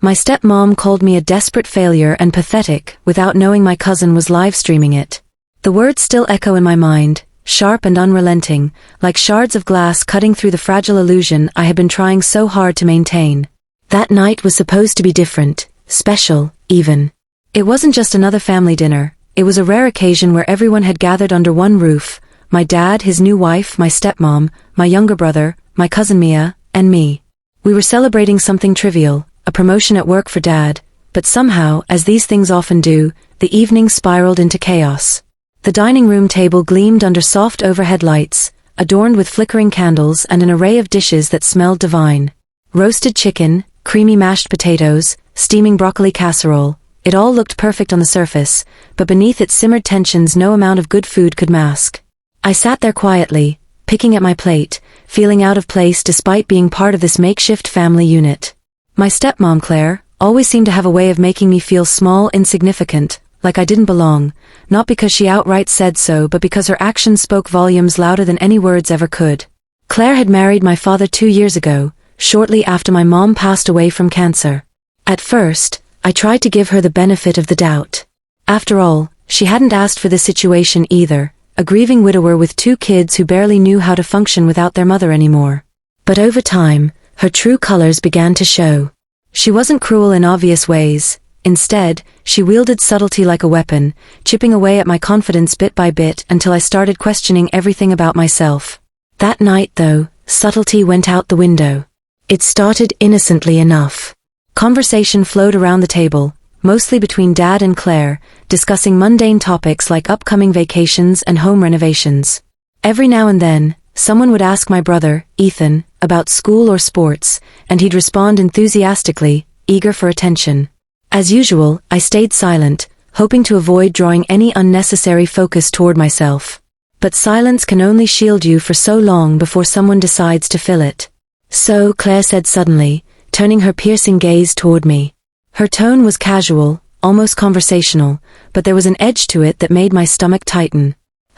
My stepmom called me a desperate failure and pathetic without knowing my cousin was live-streaming it. The words still echo in my mind, sharp and unrelenting, like shards of glass cutting through the fragile illusion I had been trying so hard to maintain. That night was supposed to be different, special, even. It wasn't just another family dinner, it was a rare occasion where everyone had gathered under one roof, my dad, his new wife, my stepmom, my younger brother, my cousin Mia, and me. We were celebrating something trivial, a promotion at work for Dad, but somehow, as these things often do, the evening spiraled into chaos. The dining room table gleamed under soft overhead lights, adorned with flickering candles and an array of dishes that smelled divine. Roasted chicken, creamy mashed potatoes, steaming broccoli casserole, it all looked perfect on the surface, but beneath it simmered tensions no amount of good food could mask. I sat there quietly, picking at my plate, feeling out of place despite being part of this makeshift family unit. My stepmom Claire always seemed to have a way of making me feel small, insignificant, like I didn't belong, not because she outright said so but because her actions spoke volumes louder than any words ever could. Claire had married my father 2 years ago, shortly after my mom passed away from cancer. At first, I tried to give her the benefit of the doubt. After all, she hadn't asked for this situation either, a grieving widower with 2 kids who barely knew how to function without their mother anymore. But over time, her true colors began to show. She wasn't cruel in obvious ways. Instead, she wielded subtlety like a weapon, chipping away at my confidence bit by bit until I started questioning everything about myself. That night, though, subtlety went out the window. It started innocently enough. Conversation flowed around the table, mostly between Dad and Claire, discussing mundane topics like upcoming vacations and home renovations. Every now and then, someone would ask my brother, Ethan, about school or sports, and he'd respond enthusiastically, eager for attention. As usual, I stayed silent, hoping to avoid drawing any unnecessary focus toward myself. But silence can only shield you for so long before someone decides to fill it. So, Claire said suddenly, turning her piercing gaze toward me. Her tone was casual, almost conversational, but there was an edge to it that made my stomach tighten.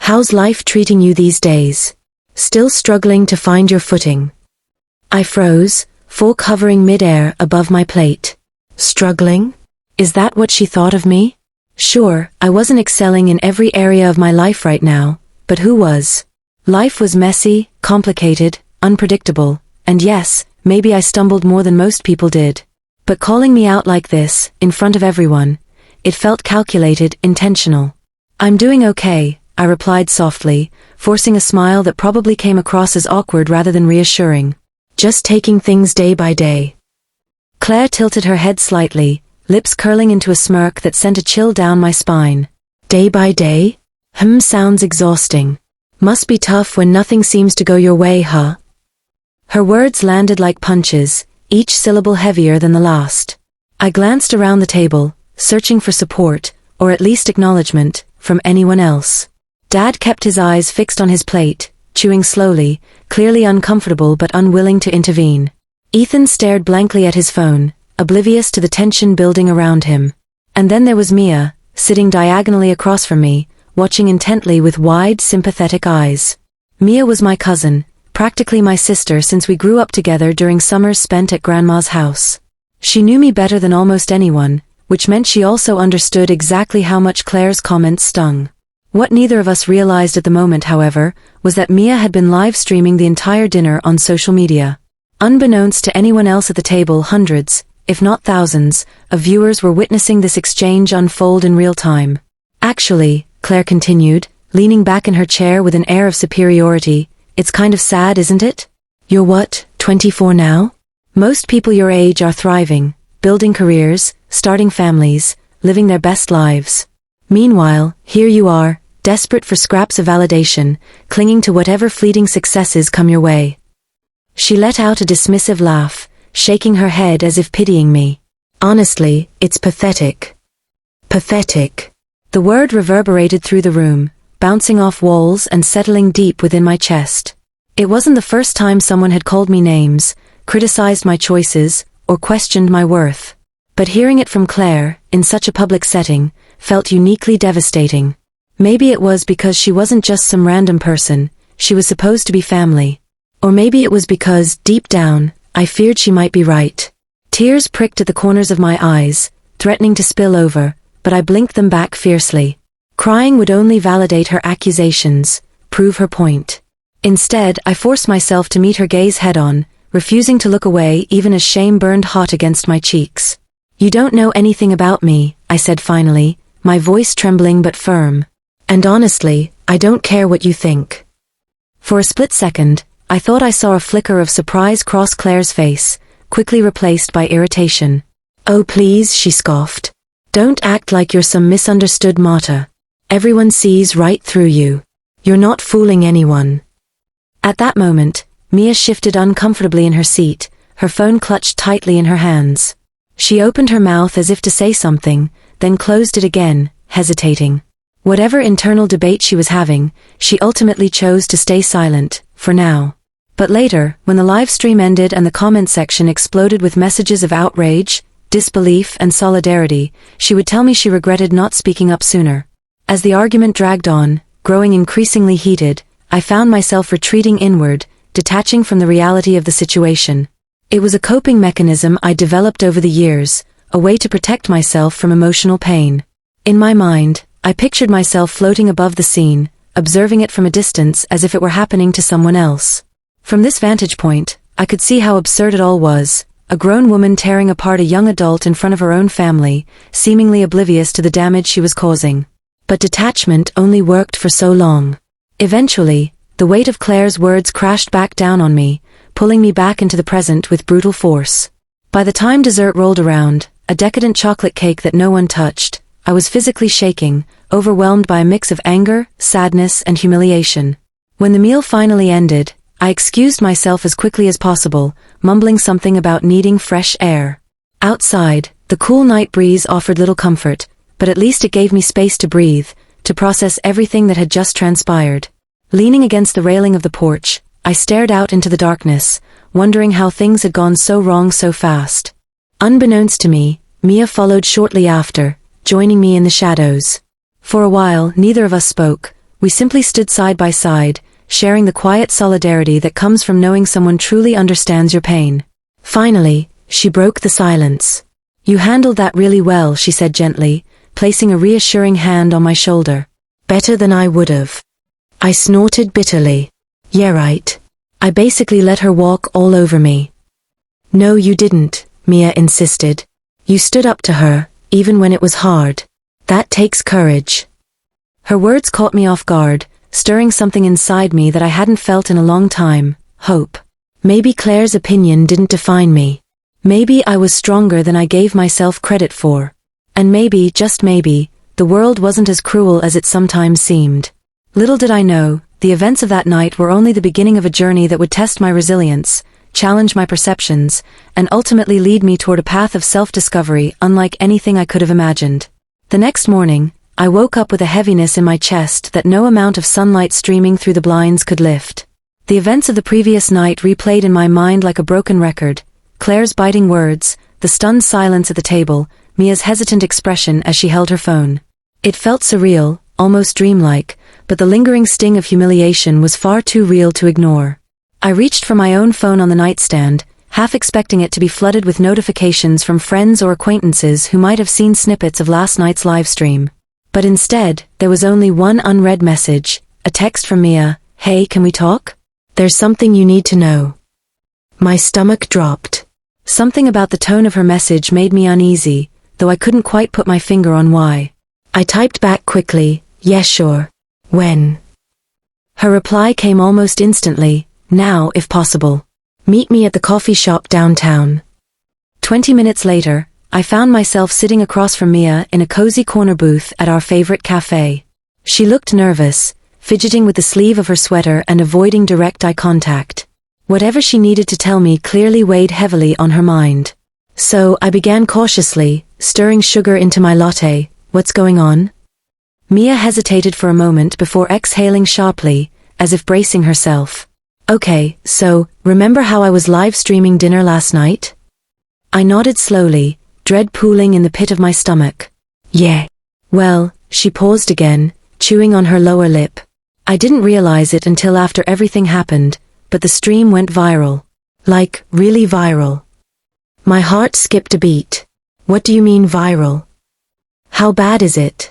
"How's life treating you these days? Still struggling to find your footing?" I froze, fork hovering mid-air above my plate. Struggling? Is that what she thought of me? Sure, I wasn't excelling in every area of my life right now, but who was? Life was messy, complicated, unpredictable, and yes, maybe I stumbled more than most people did. But calling me out like this, in front of everyone, it felt calculated, intentional. "I'm doing okay," I replied softly, forcing a smile that probably came across as awkward rather than reassuring. "Just taking things day by day." Claire tilted her head slightly, lips curling into a smirk that sent a chill down my spine. "Day by day? Sounds exhausting. Must be tough when nothing seems to go your way, huh?" Her words landed like punches, each syllable heavier than the last. I glanced around the table, searching for support, or at least acknowledgement, from anyone else. Dad kept his eyes fixed on his plate, chewing slowly, clearly uncomfortable but unwilling to intervene. Ethan stared blankly at his phone, oblivious to the tension building around him. And then there was Mia, sitting diagonally across from me, watching intently with wide, sympathetic eyes. Mia was my cousin, practically my sister since we grew up together during summers spent at Grandma's house. She knew me better than almost anyone, which meant she also understood exactly how much Claire's comments stung. What neither of us realized at the moment, however, was that Mia had been live-streaming the entire dinner on social media. Unbeknownst to anyone else at the table, hundreds, if not thousands, of viewers were witnessing this exchange unfold in real time. "Actually," Claire continued, leaning back in her chair with an air of superiority, "it's kind of sad, isn't it? You're what, 24 now? Most people your age are thriving, building careers, starting families, living their best lives. Meanwhile, here you are, desperate for scraps of validation, clinging to whatever fleeting successes come your way." She let out a dismissive laugh, shaking her head as if pitying me. "Honestly, it's pathetic." Pathetic. The word reverberated through the room, bouncing off walls and settling deep within my chest. It wasn't the first time someone had called me names, criticized my choices, or questioned my worth. But hearing it from Claire, in such a public setting, felt uniquely devastating. Maybe it was because she wasn't just some random person, she was supposed to be family. Or maybe it was because, deep down, I feared she might be right. Tears pricked at the corners of my eyes, threatening to spill over, but I blinked them back fiercely. Crying would only validate her accusations, prove her point. Instead, I forced myself to meet her gaze head-on, refusing to look away even as shame burned hot against my cheeks. "You don't know anything about me," I said finally, my voice trembling but firm. "And honestly, I don't care what you think." For a split second, I thought I saw a flicker of surprise cross Claire's face, quickly replaced by irritation. "Oh please," she scoffed. "Don't act like you're some misunderstood martyr. Everyone sees right through you. You're not fooling anyone." At that moment, Mia shifted uncomfortably in her seat, her phone clutched tightly in her hands. She opened her mouth as if to say something, then closed it again, hesitating. Whatever internal debate she was having, she ultimately chose to stay silent, for now. But later, when the live stream ended and the comment section exploded with messages of outrage, disbelief, and solidarity, she would tell me she regretted not speaking up sooner. As the argument dragged on, growing increasingly heated, I found myself retreating inward, detaching from the reality of the situation. It was a coping mechanism I developed over the years, a way to protect myself from emotional pain. In my mind, I pictured myself floating above the scene, observing it from a distance as if it were happening to someone else. From this vantage point, I could see how absurd it all was, a grown woman tearing apart a young adult in front of her own family, seemingly oblivious to the damage she was causing. But detachment only worked for so long. Eventually, the weight of Claire's words crashed back down on me, pulling me back into the present with brutal force. By the time dessert rolled around, a decadent chocolate cake that no one touched, I was physically shaking, overwhelmed by a mix of anger, sadness, and humiliation. When the meal finally ended, I excused myself as quickly as possible, mumbling something about needing fresh air. Outside, the cool night breeze offered little comfort, but at least it gave me space to breathe, to process everything that had just transpired. Leaning against the railing of the porch, I stared out into the darkness, wondering how things had gone so wrong so fast. Unbeknownst to me, Mia followed shortly after, joining me in the shadows. For a while, neither of us spoke. We simply stood side by side, sharing the quiet solidarity that comes from knowing someone truly understands your pain. Finally, she broke the silence. "You handled that really well," she said gently, placing a reassuring hand on my shoulder. "Better than I would've." I snorted bitterly. "Yeah, right. I basically let her walk all over me." "No, you didn't," Mia insisted. "You stood up to her, even when it was hard. That takes courage." Her words caught me off guard, stirring something inside me that I hadn't felt in a long time, hope. Maybe Claire's opinion didn't define me. Maybe I was stronger than I gave myself credit for. And maybe, just maybe, the world wasn't as cruel as it sometimes seemed. Little did I know, the events of that night were only the beginning of a journey that would test my resilience, challenge my perceptions, and ultimately lead me toward a path of self-discovery unlike anything I could have imagined. The next morning, I woke up with a heaviness in my chest that no amount of sunlight streaming through the blinds could lift. The events of the previous night replayed in my mind like a broken record. Claire's biting words, the stunned silence at the table, Mia's hesitant expression as she held her phone. It felt surreal, almost dreamlike, but the lingering sting of humiliation was far too real to ignore. I reached for my own phone on the nightstand, half expecting it to be flooded with notifications from friends or acquaintances who might have seen snippets of last night's livestream. But instead, there was only one unread message, a text from Mia. "Hey, can we talk? There's something you need to know." My stomach dropped. Something about the tone of her message made me uneasy, though I couldn't quite put my finger on why. I typed back quickly, "Yeah, sure. When?" Her reply came almost instantly, "Now, if possible. Meet me at the coffee shop downtown." 20 minutes later, I found myself sitting across from Mia in a cozy corner booth at our favorite cafe. She looked nervous, fidgeting with the sleeve of her sweater and avoiding direct eye contact. Whatever she needed to tell me clearly weighed heavily on her mind. So I began cautiously, stirring sugar into my latte. "What's going on?" Mia hesitated for a moment before exhaling sharply, as if bracing herself. "Okay, so, remember how I was live streaming dinner last night?" I nodded slowly, dread pooling in the pit of my stomach. "Yeah." "Well," she paused again, chewing on her lower lip. "I didn't realize it until after everything happened, but the stream went viral. Like, really viral." My heart skipped a beat. What do you mean viral? How bad is it?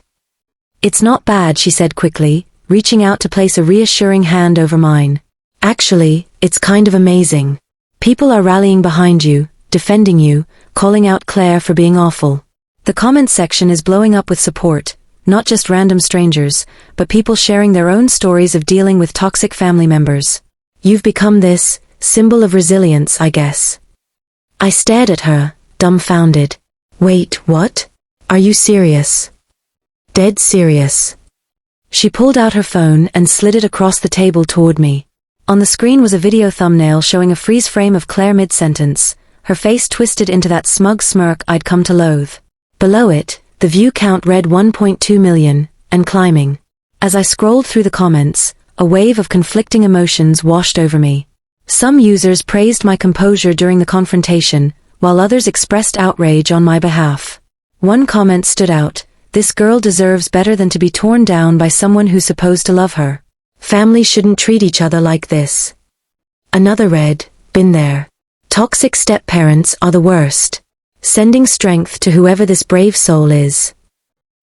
It's not bad, she said quickly, reaching out to place a reassuring hand over mine. Actually, it's kind of amazing. People are rallying behind you, defending you, calling out Claire for being awful. The comments section is blowing up with support, not just random strangers, but people sharing their own stories of dealing with toxic family members. You've become this symbol of resilience, I guess. I stared at her, dumbfounded. Wait, what? Are you serious? Dead serious. She pulled out her phone and slid it across the table toward me. On the screen was a video thumbnail showing a freeze frame of Claire mid-sentence, her face twisted into that smug smirk I'd come to loathe. Below it, the view count read 1.2 million, and climbing. As I scrolled through the comments, a wave of conflicting emotions washed over me. Some users praised my composure during the confrontation, while others expressed outrage on my behalf. One comment stood out: "This girl deserves better than to be torn down by someone who's supposed to love her. Families shouldn't treat each other like this." Another read, "Been there. Toxic step-parents are the worst. Sending strength to whoever this brave soul is."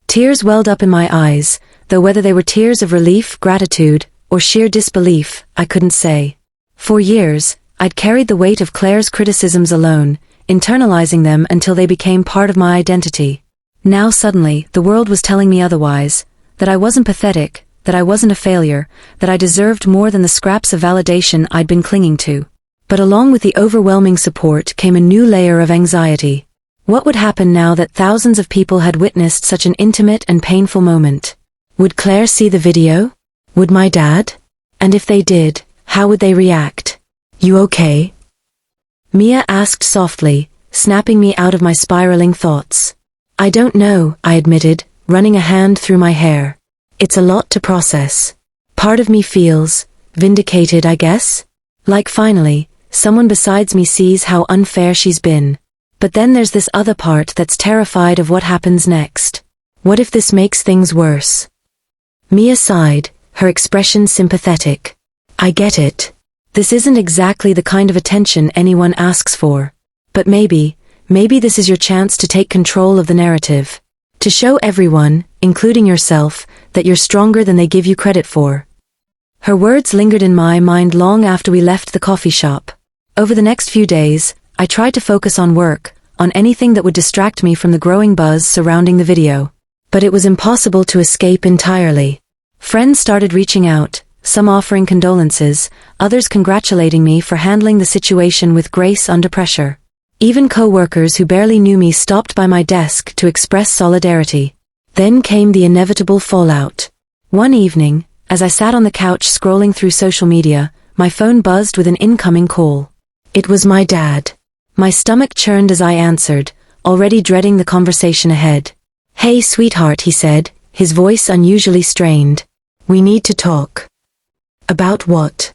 Tears welled up in my eyes, though whether they were tears of relief, gratitude, or sheer disbelief, I couldn't say. For years, I'd carried the weight of Claire's criticisms alone, internalizing them until they became part of my identity. Now suddenly, the world was telling me otherwise, that I wasn't pathetic, that I wasn't a failure, that I deserved more than the scraps of validation I'd been clinging to. But along with the overwhelming support came a new layer of anxiety. What would happen now that thousands of people had witnessed such an intimate and painful moment? Would Claire see the video? Would my dad? And if they did, how would they react? "You okay?" Mia asked softly, snapping me out of my spiraling thoughts. "I don't know," I admitted, running a hand through my hair. "It's a lot to process. Part of me feels vindicated, I guess. Like finally, someone besides me sees how unfair she's been. But then there's this other part that's terrified of what happens next. What if this makes things worse?" Mia sighed, her expression sympathetic. "I get it. This isn't exactly the kind of attention anyone asks for. But maybe this is your chance to take control of the narrative. To show everyone, including yourself, that you're stronger than they give you credit for." Her words lingered in my mind long after we left the coffee shop. Over the next few days, I tried to focus on work, on anything that would distract me from the growing buzz surrounding the video. But it was impossible to escape entirely. Friends started reaching out, some offering condolences, others congratulating me for handling the situation with grace under pressure. Even co-workers who barely knew me stopped by my desk to express solidarity. Then came the inevitable fallout. One evening, as I sat on the couch scrolling through social media, my phone buzzed with an incoming call. It was my dad. My stomach churned as I answered, already dreading the conversation ahead. "Hey, sweetheart," he said, his voice unusually strained. "We need to talk." "About what?"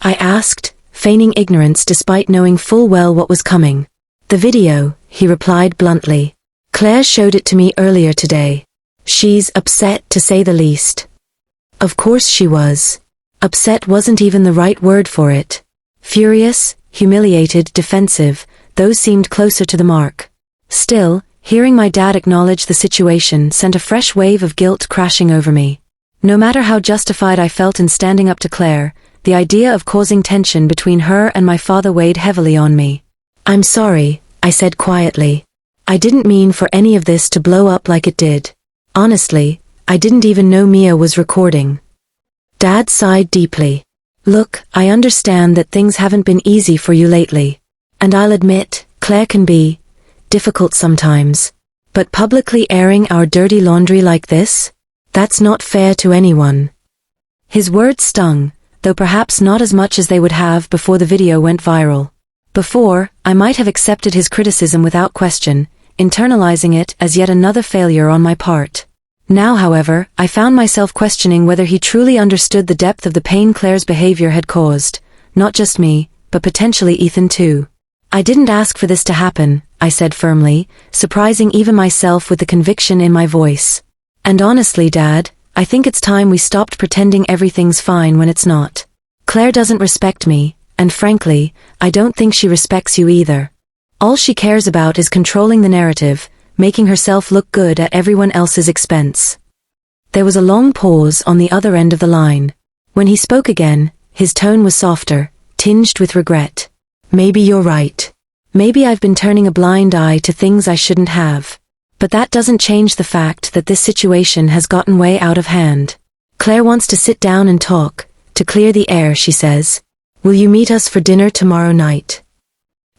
I asked, feigning ignorance despite knowing full well what was coming. "The video," he replied bluntly. "Claire showed it to me earlier today. She's upset, to say the least." Of course she was. Upset wasn't even the right word for it. Furious, humiliated, defensive, those seemed closer to the mark. Still, hearing my dad acknowledge the situation sent a fresh wave of guilt crashing over me. No matter how justified I felt in standing up to Claire, the idea of causing tension between her and my father weighed heavily on me. "I'm sorry," I said quietly. "I didn't mean for any of this to blow up like it did. Honestly, I didn't even know Mia was recording." Dad sighed deeply. "Look, I understand that things haven't been easy for you lately. And I'll admit, Claire can be difficult sometimes. But publicly airing our dirty laundry like this? That's not fair to anyone." His words stung, though perhaps not as much as they would have before the video went viral. Before, I might have accepted his criticism without question, internalizing it as yet another failure on my part. Now, however, I found myself questioning whether he truly understood the depth of the pain Claire's behavior had caused, not just me, but potentially Ethan too. "I didn't ask for this to happen," I said firmly, surprising even myself with the conviction in my voice. "And honestly, Dad, I think it's time we stopped pretending everything's fine when it's not. Claire doesn't respect me, and frankly, I don't think she respects you either." All she cares about is controlling the narrative, making herself look good at everyone else's expense. There was a long pause on the other end of the line. When he spoke again, his tone was softer, tinged with regret. Maybe you're right. Maybe I've been turning a blind eye to things I shouldn't have. But that doesn't change the fact that this situation has gotten way out of hand. Claire wants to sit down and talk, to clear the air, she says. Will you meet us for dinner tomorrow night?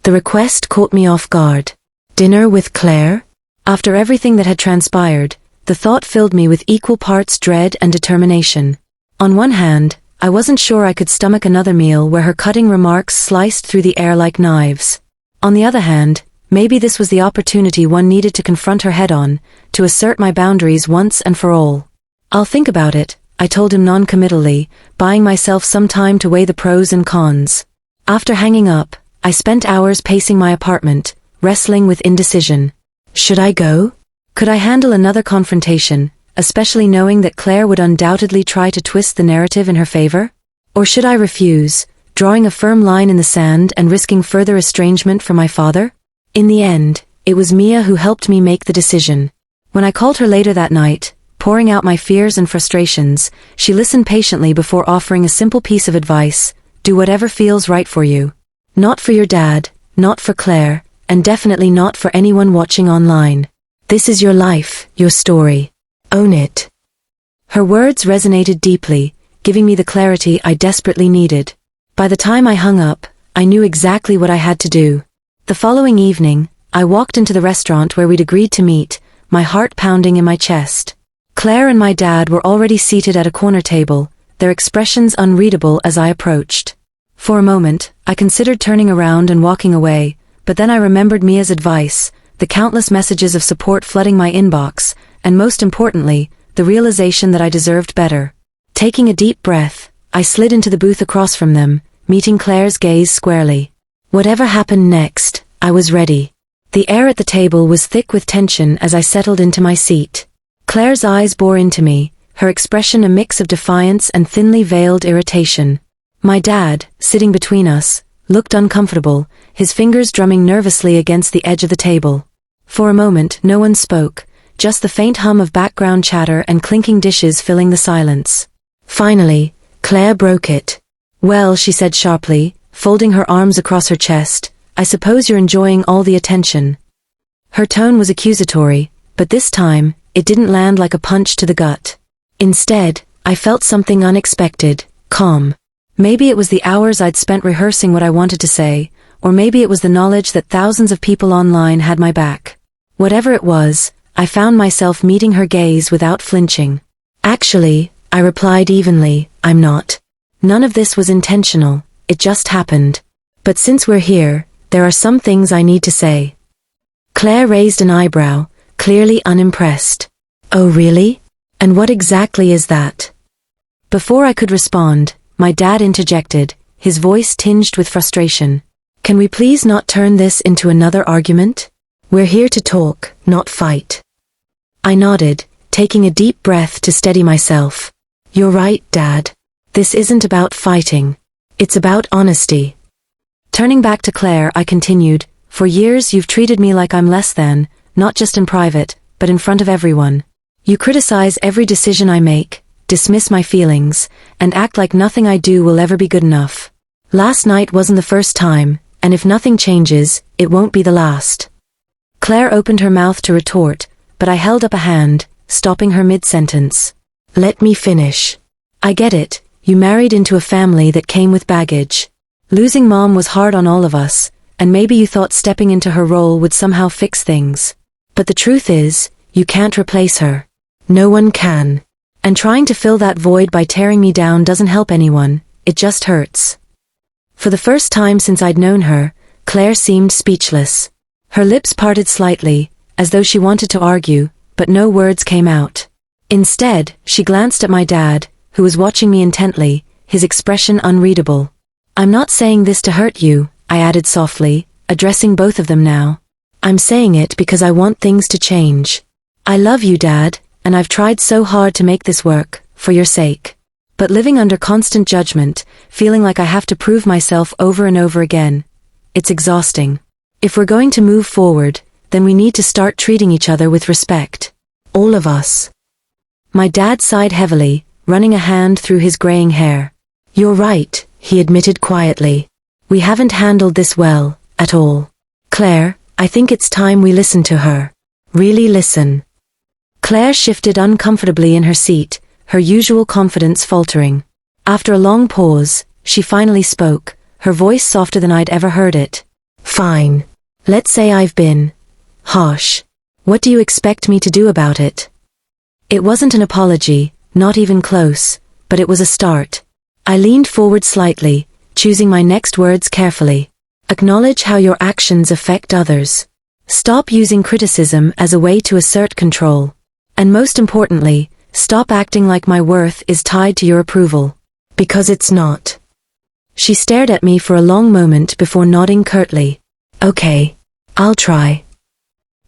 The request caught me off guard. Dinner with Claire? After everything that had transpired, the thought filled me with equal parts dread and determination. On one hand, I wasn't sure I could stomach another meal where her cutting remarks sliced through the air like knives. On the other hand, maybe this was the opportunity one needed to confront her head-on, to assert my boundaries once and for all. I'll think about it, I told him non-committally, buying myself some time to weigh the pros and cons. After hanging up, I spent hours pacing my apartment, wrestling with indecision. Should I go? Could I handle another confrontation, especially knowing that Claire would undoubtedly try to twist the narrative in her favor? Or should I refuse, drawing a firm line in the sand and risking further estrangement from my father? In the end, it was Mia who helped me make the decision. When I called her later that night, pouring out my fears and frustrations, she listened patiently before offering a simple piece of advice: do whatever feels right for you. Not for your dad, not for Claire, and definitely not for anyone watching online. This is your life, your story. Own it. Her words resonated deeply, giving me the clarity I desperately needed. By the time I hung up, I knew exactly what I had to do. The following evening, I walked into the restaurant where we'd agreed to meet, my heart pounding in my chest. Claire and my dad were already seated at a corner table, their expressions unreadable as I approached. For a moment, I considered turning around and walking away, but then I remembered Mia's advice, the countless messages of support flooding my inbox, and most importantly, the realization that I deserved better. Taking a deep breath, I slid into the booth across from them, meeting Claire's gaze squarely. Whatever happened next, I was ready. The air at the table was thick with tension as I settled into my seat. Claire's eyes bore into me, her expression a mix of defiance and thinly veiled irritation. My dad, sitting between us, looked uncomfortable, his fingers drumming nervously against the edge of the table. For a moment, no one spoke, just the faint hum of background chatter and clinking dishes filling the silence. Finally, Claire broke it. Well, she said sharply, folding her arms across her chest, I suppose you're enjoying all the attention. Her tone was accusatory, but this time, it didn't land like a punch to the gut. Instead, I felt something unexpected, calm. Maybe it was the hours I'd spent rehearsing what I wanted to say, or maybe it was the knowledge that thousands of people online had my back. Whatever it was, I found myself meeting her gaze without flinching. Actually, I replied evenly, I'm not. None of this was intentional, it just happened. But since we're here, there are some things I need to say. Claire raised an eyebrow, clearly unimpressed. Oh really? And what exactly is that? Before I could respond, my dad interjected, his voice tinged with frustration. Can we please not turn this into another argument? We're here to talk, not fight. I nodded, taking a deep breath to steady myself. You're right, Dad. This isn't about fighting. It's about honesty. Turning back to Claire, I continued, for years you've treated me like I'm less than, not just in private, but in front of everyone. You criticize every decision I make, dismiss my feelings, and act like nothing I do will ever be good enough. Last night wasn't the first time, and if nothing changes, it won't be the last. Claire opened her mouth to retort, but I held up a hand, stopping her mid-sentence. Let me finish. I get it, you married into a family that came with baggage. Losing Mom was hard on all of us, and maybe you thought stepping into her role would somehow fix things. But the truth is, you can't replace her. No one can. And trying to fill that void by tearing me down doesn't help anyone, it just hurts. For the first time since I'd known her, Claire seemed speechless. Her lips parted slightly, as though she wanted to argue, but no words came out. Instead, she glanced at my dad, who was watching me intently, his expression unreadable. I'm not saying this to hurt you, I added softly, addressing both of them now. I'm saying it because I want things to change. I love you, Dad, and I've tried so hard to make this work, for your sake. But living under constant judgment, feeling like I have to prove myself over and over again, it's exhausting. If we're going to move forward, then we need to start treating each other with respect. All of us. My dad sighed heavily, running a hand through his graying hair. You're right, he admitted quietly. We haven't handled this well, at all. Claire, I think it's time we listen to her. Really listen. Claire shifted uncomfortably in her seat, her usual confidence faltering. After a long pause, she finally spoke, her voice softer than I'd ever heard it. Fine. Let's say I've been harsh. What do you expect me to do about it? It wasn't an apology, not even close, but it was a start. I leaned forward slightly, choosing my next words carefully. Acknowledge how your actions affect others. Stop using criticism as a way to assert control. And most importantly, stop acting like my worth is tied to your approval. Because it's not. She stared at me for a long moment before nodding curtly. Okay, I'll try.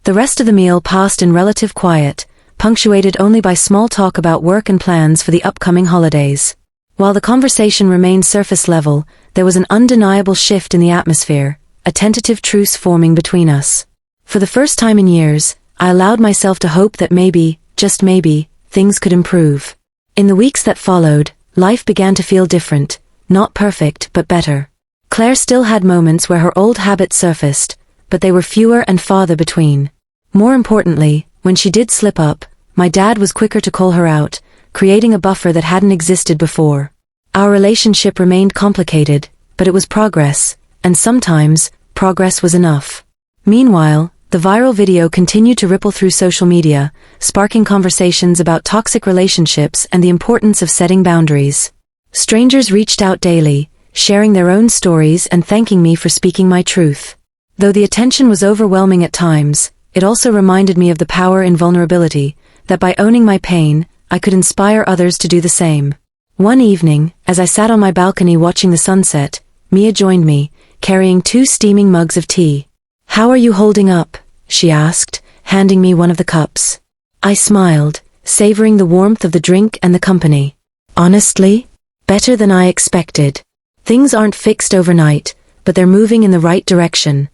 The rest of the meal passed in relative quiet, punctuated only by small talk about work and plans for the upcoming holidays. While the conversation remained surface level, there was an undeniable shift in the atmosphere, a tentative truce forming between us. For the first time in years, I allowed myself to hope that maybe, just maybe, things could improve. In the weeks that followed, life began to feel different, not perfect but better. Claire still had moments where her old habits surfaced, but they were fewer and farther between. More importantly, when she did slip up, my dad was quicker to call her out, creating a buffer that hadn't existed before. Our relationship remained complicated, but it was progress, and sometimes, progress was enough. Meanwhile, the viral video continued to ripple through social media, sparking conversations about toxic relationships and the importance of setting boundaries. Strangers reached out daily, sharing their own stories and thanking me for speaking my truth. Though the attention was overwhelming at times, it also reminded me of the power in vulnerability, that by owning my pain, I could inspire others to do the same. One evening, as I sat on my balcony watching the sunset, Mia joined me, carrying 2 steaming mugs of tea. How are you holding up? She asked, handing me one of the cups. I smiled, savoring the warmth of the drink and the company. Honestly, better than I expected. Things aren't fixed overnight, but they're moving in the right direction.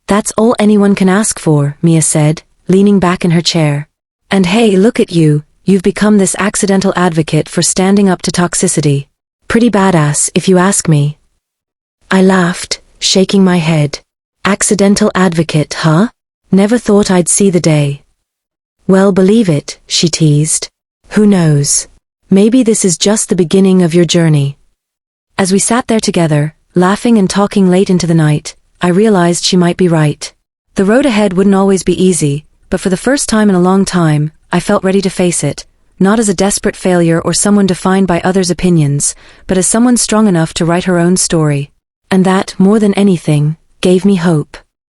That's all anyone can ask for, Mia said, leaning back in her chair. And hey, look at you, you've become this accidental advocate for standing up to toxicity. Pretty badass, if you ask me. I laughed, shaking my head. Accidental advocate, huh? Never thought I'd see the day. Well, believe it, she teased. Who knows? Maybe this is just the beginning of your journey. As we sat there together, laughing and talking late into the night, I realized she might be right. The road ahead wouldn't always be easy, but for the first time in a long time, I felt ready to face it, not as a desperate failure or someone defined by others' opinions, but as someone strong enough to write her own story. And that, more than anything, gave me hope.